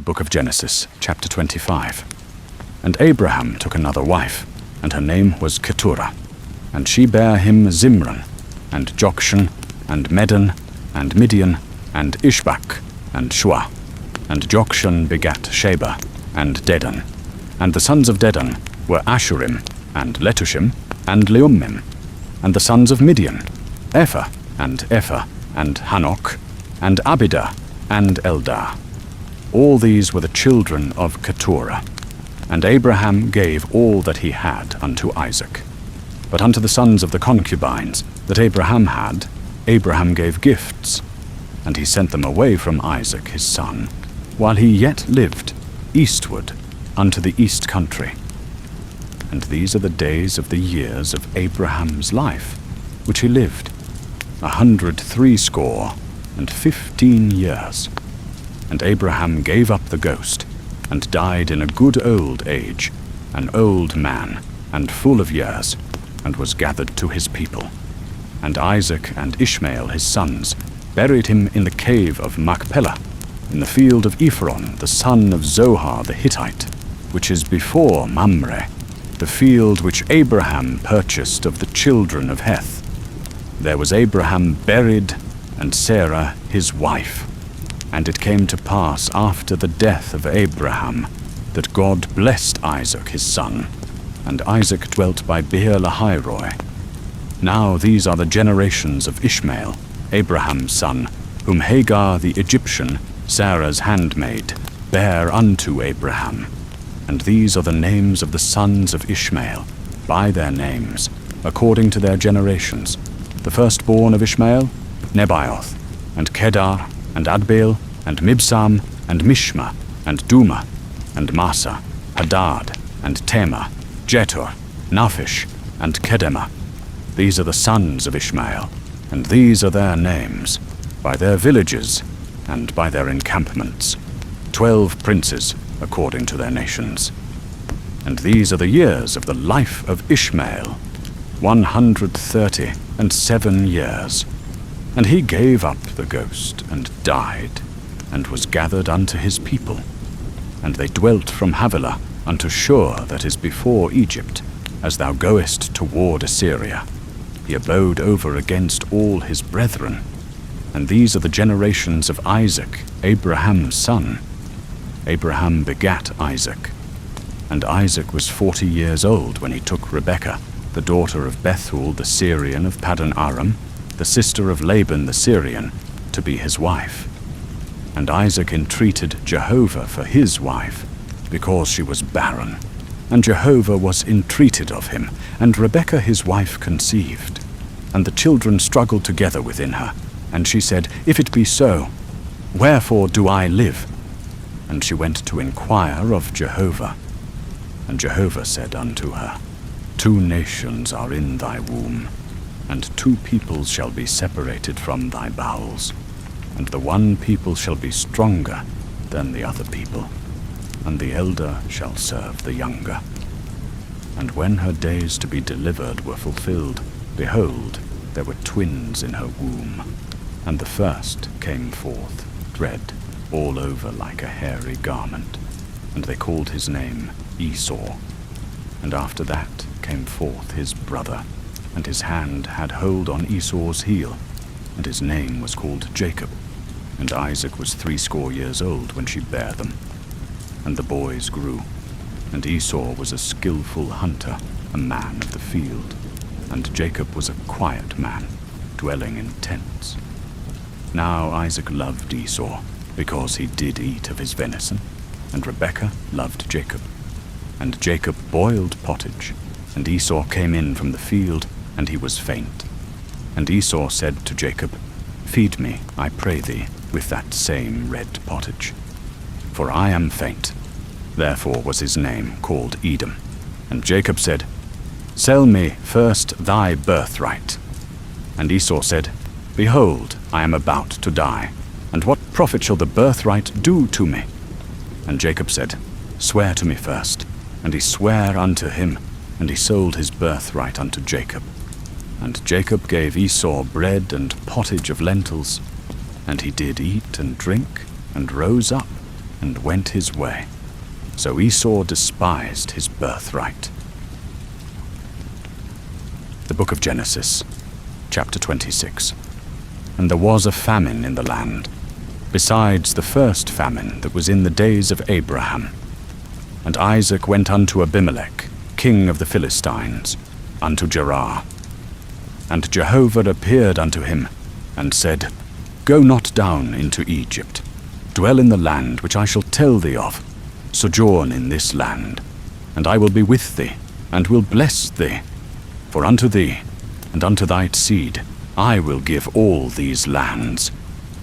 book of Genesis, chapter 25. And Abraham took another wife, and her name was Keturah. And she bare him Zimran, and Jokshan, and Medan, and Midian, and Ishbak, and Shua. And Jokshan begat Sheba, and Dedan. And the sons of Dedan were Ashurim, and Letushim, and Leummim. And the sons of Midian, Ephah, and Hanok, and Abidah, and Eldah. All these were the children of Keturah. And Abraham gave all that he had unto Isaac. But unto the sons of the concubines that Abraham had, Abraham gave gifts, and he sent them away from Isaac his son, while he yet lived, eastward unto the east country. And these are the days of the years of Abraham's life, which he lived, 160 years. And Abraham gave up the ghost, and died in a good old age, an old man, and full of years, and was gathered to his people. And Isaac and Ishmael his sons buried him in the cave of Machpelah, in the field of Ephron the son of Zohar the Hittite, which is before Mamre, the field which Abraham purchased of the children of Heth. There was Abraham buried, and Sarah his wife. And it came to pass after the death of Abraham, that God blessed Isaac his son, and Isaac dwelt by Beer-lahai-roi. Now these are the generations of Ishmael, Abraham's son, whom Hagar the Egyptian, Sarah's handmaid, bare unto Abraham. And these are the names of the sons of Ishmael, by their names, according to their generations. The firstborn of Ishmael, Nebaioth, and Kedar, and Adbeel, and Mibsam, and Mishma, and Duma, and Massa, Hadad, and Tema, Jetur, Naphish, and Kedemah. These are the sons of Ishmael, and these are their names, by their villages, and by their encampments, 12 princes, according to their nations. And these are the years of the life of Ishmael, 137 years. And he gave up the ghost, and died, and was gathered unto his people. And they dwelt from Havilah unto Shur that is before Egypt, as thou goest toward Assyria. He abode over against all his brethren. And these are the generations of Isaac, Abraham's son. Abraham begat Isaac. And Isaac was 40 years old when he took Rebekah, the daughter of Bethuel the Syrian of Paddan Aram, the sister of Laban the Syrian, to be his wife. And Isaac entreated Jehovah for his wife, because she was barren. And Jehovah was entreated of him, and Rebekah his wife conceived. And the children struggled together within her. And she said, If it be so, wherefore do I live? And she went to inquire of Jehovah. And Jehovah said unto her, 2 nations are in thy womb, and 2 peoples shall be separated from thy bowels, and the one people shall be stronger than the other people, and the elder shall serve the younger. And when her days to be delivered were fulfilled, behold, there were twins in her womb, and the first came forth, red, all over like a hairy garment, and they called his name Esau. And after that came forth his brother, and his hand had hold on Esau's heel, and his name was called Jacob. And Isaac was 80 years old when she bare them. And the boys grew, and Esau was a skillful hunter, a man of the field, and Jacob was a quiet man, dwelling in tents. Now Isaac loved Esau, because he did eat of his venison, and Rebekah loved Jacob. And Jacob boiled pottage, and Esau came in from the field, and he was faint. And Esau said to Jacob, Feed me, I pray thee, with that same red pottage, for I am faint. Therefore was his name called Edom. And Jacob said, Sell me first thy birthright. And Esau said, Behold, I am about to die, and what profit shall the birthright do to me? And Jacob said, Swear to me first. And he sware unto him, and he sold his birthright unto Jacob. And Jacob gave Esau bread and pottage of lentils, and he did eat and drink, and rose up, and went his way. So Esau despised his birthright. The Book of Genesis, chapter 26. And there was a famine in the land, besides the first famine that was in the days of Abraham. And Isaac went unto Abimelech, king of the Philistines, unto Gerar. And Jehovah appeared unto him, and said, Go not down into Egypt. Dwell in the land which I shall tell thee of. Sojourn in this land, and I will be with thee, and will bless thee. For unto thee, and unto thy seed, I will give all these lands,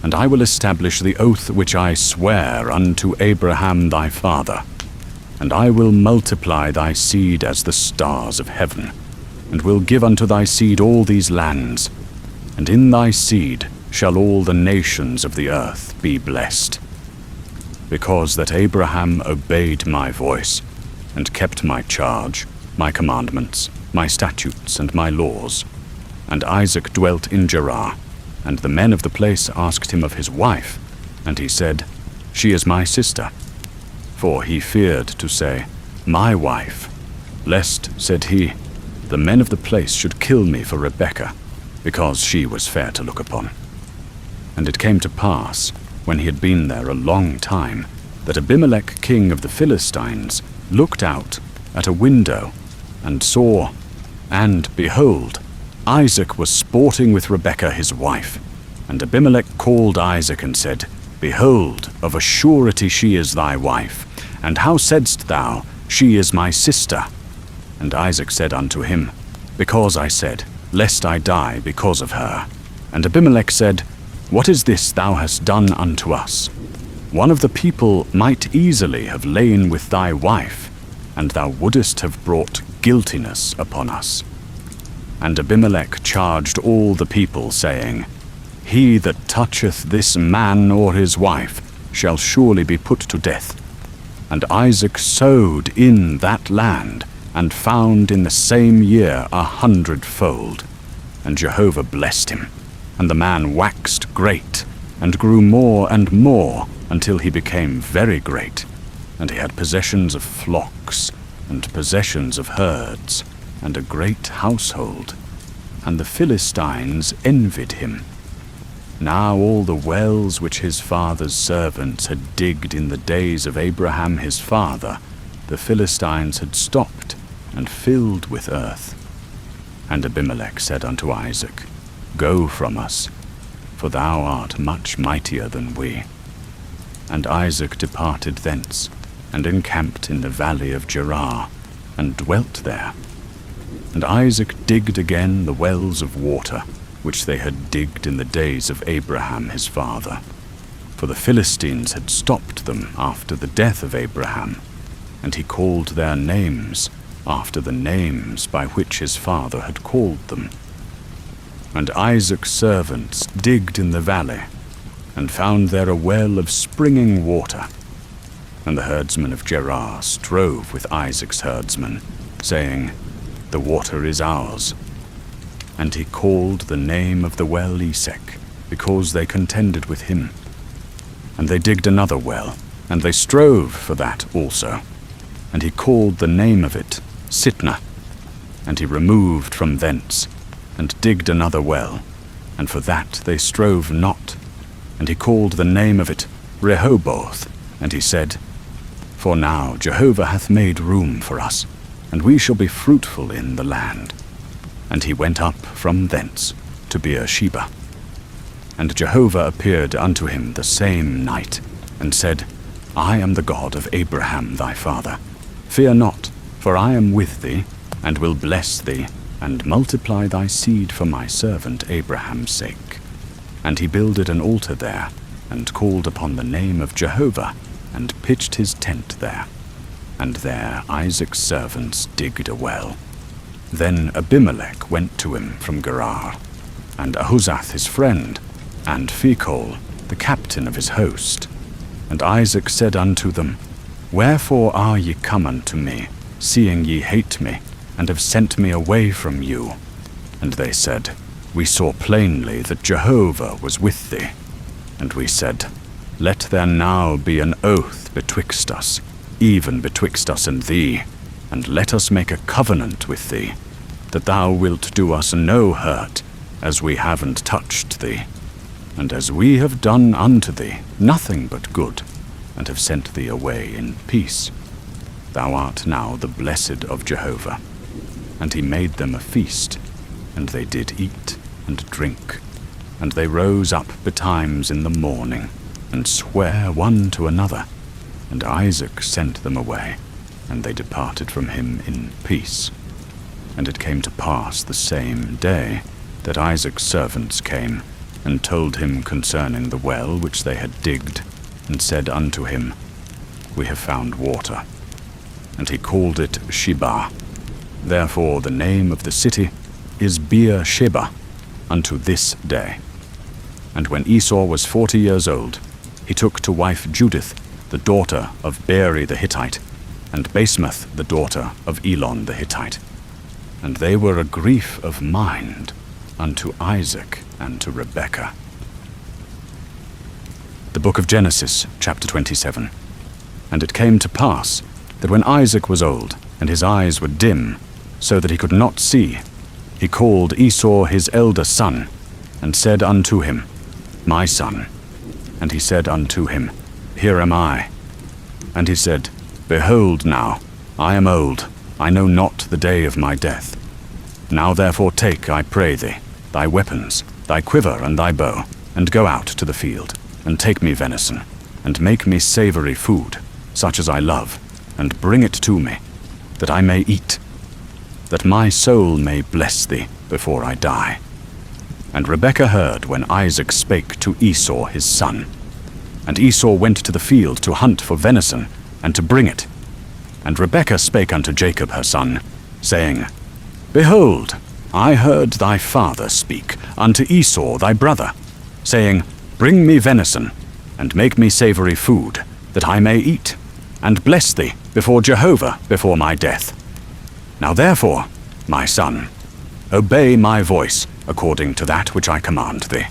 and I will establish the oath which I sware unto Abraham thy father. And I will multiply thy seed as the stars of heaven, and will give unto thy seed all these lands, and in thy seed shall all the nations of the earth be blessed. Because that Abraham obeyed my voice, and kept my charge, my commandments, my statutes, and my laws. And Isaac dwelt in Gerar, and the men of the place asked him of his wife, and he said, She is my sister. For he feared to say, My wife, lest, said he, the men of the place should kill me for Rebekah, because she was fair to look upon. And it came to pass, when he had been there a long time, that Abimelech king of the Philistines looked out at a window, and saw, and behold, Isaac was sporting with Rebekah his wife. And Abimelech called Isaac and said, Behold, of a surety she is thy wife. And how saidst thou, She is my sister? And Isaac said unto him, Because I said, Lest I die because of her. And Abimelech said, What is this thou hast done unto us? One of the people might easily have lain with thy wife, and thou wouldest have brought guiltiness upon us. And Abimelech charged all the people, saying, He that toucheth this man or his wife shall surely be put to death. And Isaac sowed in that land, and found in the same year 100-fold. And Jehovah blessed him, and the man waxed great, and grew more and more, until he became very great. And he had possessions of flocks, and possessions of herds, and a great household. And the Philistines envied him. Now all the wells which his father's servants had digged in the days of Abraham his father, the Philistines had stopped, and filled with earth. And Abimelech said unto Isaac, Go from us, for thou art much mightier than we. And Isaac departed thence, and encamped in the valley of Gerar, and dwelt there. And Isaac digged again the wells of water, which they had digged in the days of Abraham his father. For the Philistines had stopped them after the death of Abraham, and he called their names after the names by which his father had called them. And Isaac's servants digged in the valley, and found there a well of springing water. And the herdsmen of Gerar strove with Isaac's herdsmen, saying, The water is ours. And he called the name of the well Esek, because they contended with him. And they digged another well, and they strove for that also. And he called the name of it Sitnah. And he removed from thence, and digged another well, and for that they strove not. And he called the name of it Rehoboth. And he said, For now Jehovah hath made room for us, and we shall be fruitful in the land. And he went up from thence to Beersheba. And Jehovah appeared unto him the same night, and said, I am the God of Abraham thy father. Fear not, for I am with thee, and will bless thee, and multiply thy seed for my servant Abraham's sake. And he builded an altar there, and called upon the name of Jehovah, and pitched his tent there. And there Isaac's servants digged a well. Then Abimelech went to him from Gerar, and Ahuzath his friend, and Phicol, the captain of his host. And Isaac said unto them, Wherefore are ye come unto me, seeing ye hate me, and have sent me away from you? And they said, We saw plainly that Jehovah was with thee. And we said, let there now be an oath betwixt us, even betwixt us and thee, and let us make a covenant with thee, that thou wilt do us no hurt, as we haven't touched thee, and as we have done unto thee nothing but good, and have sent thee away in peace. Thou art now the blessed of Jehovah. And he made them a feast, and they did eat and drink. And they rose up betimes in the morning, and sware one to another. And Isaac sent them away, and they departed from him in peace. And it came to pass the same day that Isaac's servants came, and told him concerning the well which they had digged, and said unto him, We have found water. And he called it Sheba. Therefore the name of the city is Beer-sheba unto this day. And when Esau was 40 years old, he took to wife Judith, the daughter of Beeri the Hittite, and Basemath the daughter of Elon the Hittite. And they were a grief of mind unto Isaac and to Rebekah. The book of Genesis, chapter 27. And it came to pass that when Isaac was old, and his eyes were dim, so that he could not see, he called Esau his elder son, and said unto him, My son. And he said unto him, Here am I. And he said, Behold now, I am old, I know not the day of my death. Now therefore take, I pray thee, thy weapons, thy quiver and thy bow, and go out to the field, and take me venison, and make me savory food, such as I love, and bring it to me, that I may eat, that my soul may bless thee before I die. And Rebekah heard when Isaac spake to Esau his son. And Esau went to the field to hunt for venison, and to bring it. And Rebekah spake unto Jacob her son, saying, Behold, I heard thy father speak unto Esau thy brother, saying, Bring me venison, and make me savory food, that I may eat, and bless thee before Jehovah before my death. Now therefore, my son, obey my voice according to that which I command thee.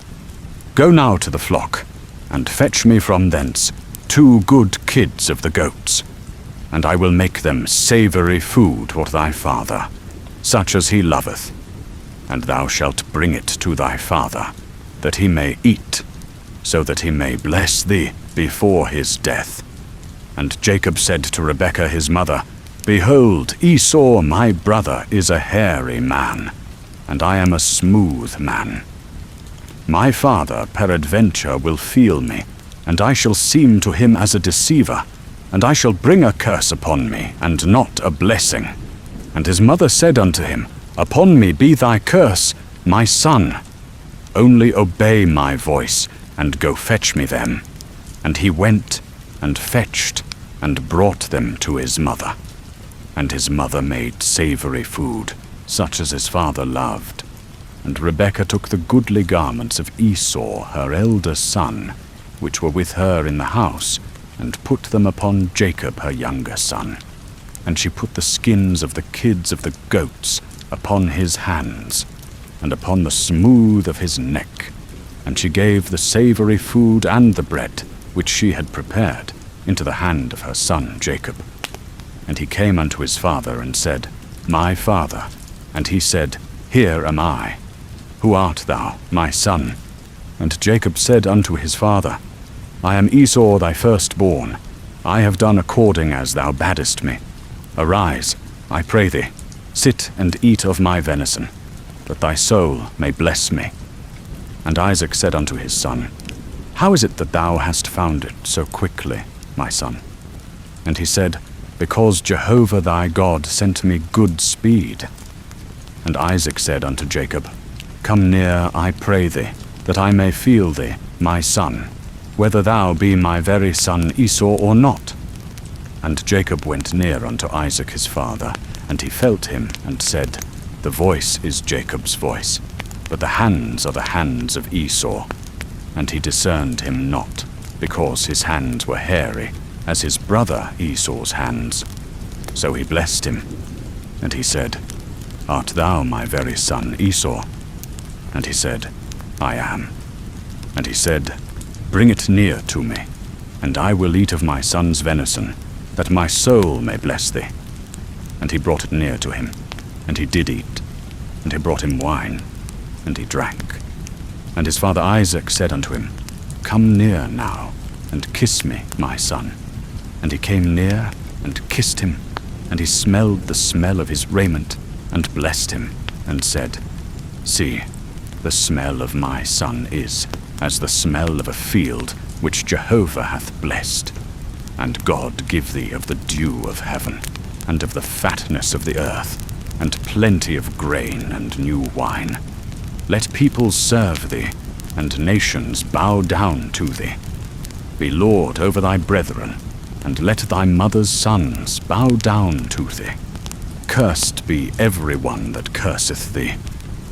Go now to the flock, and fetch me from thence 2 good kids of the goats, and I will make them savory food for thy father, such as he loveth, and thou shalt bring it to thy father, that he may eat, so that he may bless thee before his death. And Jacob said to Rebekah his mother, Behold, Esau my brother is a hairy man, and I am a smooth man. My father peradventure will feel me, and I shall seem to him as a deceiver, and I shall bring a curse upon me, and not a blessing. And his mother said unto him, Upon me be thy curse, my son. Only obey my voice, and go fetch me them. And he went, and fetched, and brought them to his mother. And his mother made savory food, such as his father loved. And Rebekah took the goodly garments of Esau her elder son, which were with her in the house, and put them upon Jacob her younger son. And she put the skins of the kids of the goats upon his hands, and upon the smooth of his neck. And she gave the savory food and the bread, which she had prepared, into the hand of her son Jacob. And he came unto his father, and said, My father. And he said, Here am I. Who art thou, my son? And Jacob said unto his father, I am Esau thy firstborn. I have done according as thou badest me. Arise, I pray thee, sit and eat of my venison, that thy soul may bless me. And Isaac said unto his son, How is it that thou hast found it so quickly, my son? And he said, Because Jehovah thy God sent me good speed. And Isaac said unto Jacob, Come near, I pray thee, that I may feel thee, my son, whether thou be my very son Esau or not. And Jacob went near unto Isaac his father, and he felt him, and said, The voice is Jacob's voice, but the hands are the hands of Esau. And he discerned him not, because his hands were hairy, as his brother Esau's hands. So he blessed him. And he said, Art thou my very son Esau? And he said, I am. And he said, Bring it near to me. and I will eat of my son's venison, that my soul may bless thee. And he brought it near to him, and he did eat. And he brought him wine, and he drank. And his father Isaac said unto him, Come near now, and kiss me, my son. And he came near, and kissed him, and he smelled the smell of his raiment, and blessed him, and said, See, the smell of my son is as the smell of a field which Jehovah hath blessed. And God give thee of the dew of heaven, and of the fatness of the earth, and plenty of grain and new wine. Let peoples serve thee, and nations bow down to thee. Be Lord over thy brethren, and let thy mother's sons bow down to thee. Cursed be every one that curseth thee,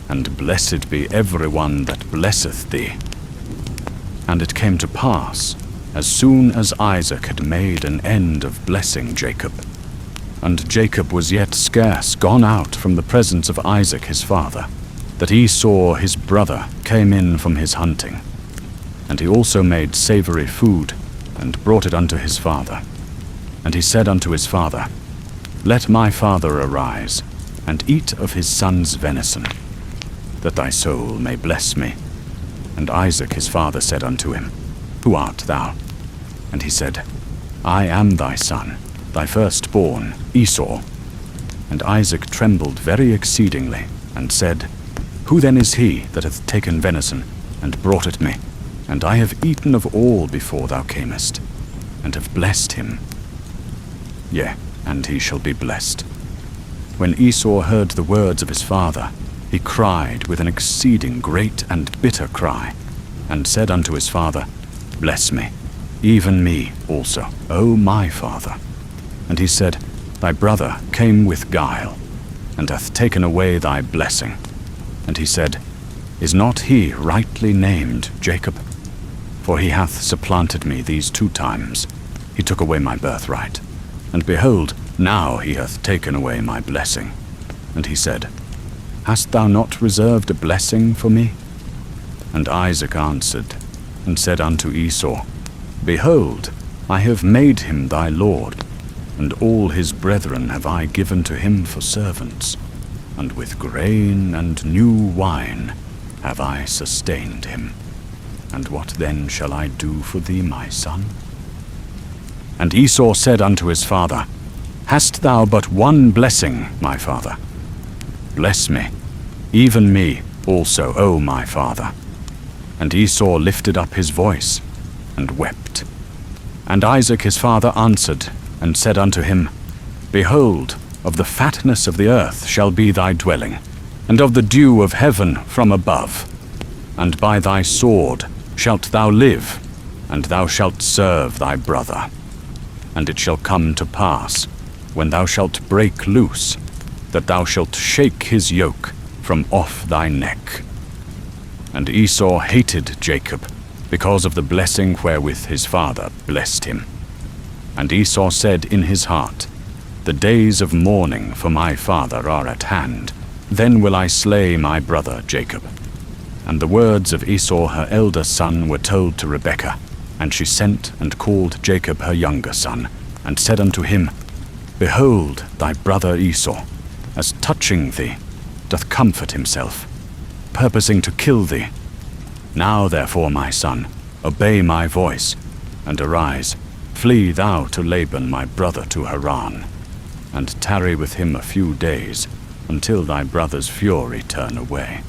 and blessed be every one that blesseth thee. And it came to pass, as soon as Isaac had made an end of blessing Jacob, and Jacob was yet scarce gone out from the presence of Isaac his father, that Esau his brother came in from his hunting. And he also made savory food, and brought it unto his father. And he said unto his father, Let my father arise, and eat of his son's venison, that thy soul may bless me. And Isaac his father said unto him, Who art thou? And he said, I am thy son, thy firstborn, Esau. And Isaac trembled very exceedingly, and said, Who then is he that hath taken venison, and brought it me? And I have eaten of all before thou camest, and have blessed him. Yea, and he shall be blessed. When Esau heard the words of his father, he cried with an exceeding great and bitter cry, and said unto his father, Bless me, even me also, O my father. And he said, Thy brother came with guile, and hath taken away thy blessing. And he said, Is not he rightly named Jacob? For he hath supplanted me these 2 times. He took away my birthright. And behold, now he hath taken away my blessing. And he said, Hast thou not reserved a blessing for me? And Isaac answered, and said unto Esau, Behold, I have made him thy lord, and all his brethren have I given to him for servants, and with grain and new wine have I sustained him. And what then shall I do for thee, my son? And Esau said unto his father, Hast thou but one blessing, my father? Bless me, even me also, O my father. And Esau lifted up his voice, and wept. And Isaac his father answered, and said unto him, Behold, of the fatness of the earth shall be thy dwelling, and of the dew of heaven from above. And by thy sword shalt thou live, and thou shalt serve thy brother. And it shall come to pass, when thou shalt break loose, that thou shalt shake his yoke from off thy neck. And Esau hated Jacob, because of the blessing wherewith his father blessed him. And Esau said in his heart, The days of mourning for my father are at hand, then will I slay my brother Jacob. And the words of Esau her elder son were told to Rebekah, and she sent and called Jacob her younger son, and said unto him, Behold, thy brother Esau, as touching thee, doth comfort himself, purposing to kill thee. Now therefore, my son, obey my voice, and arise, flee thou to Laban my brother to Haran, and tarry with him a few days, until thy brother's fury turn away,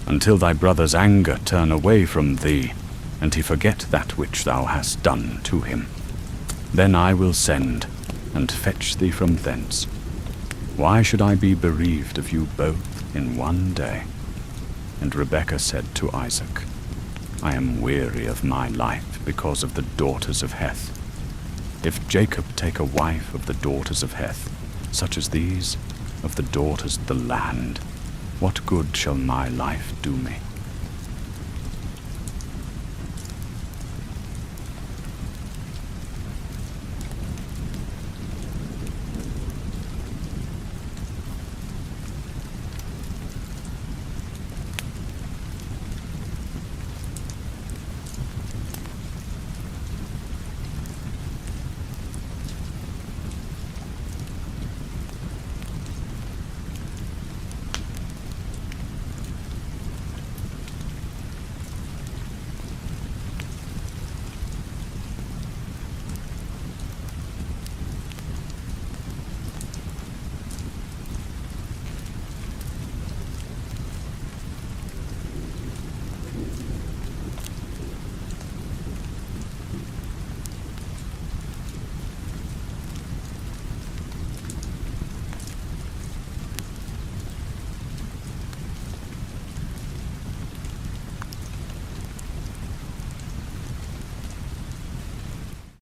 until thy brother's anger turn away from thee, and he forget that which thou hast done to him. Then I will send, and fetch thee from thence. Why should I be bereaved of you both in one day? And Rebekah said to Isaac, I am weary of my life because of the daughters of Heth. If Jacob take a wife of the daughters of Heth, such as these, of the daughters of the land, what good shall my life do me?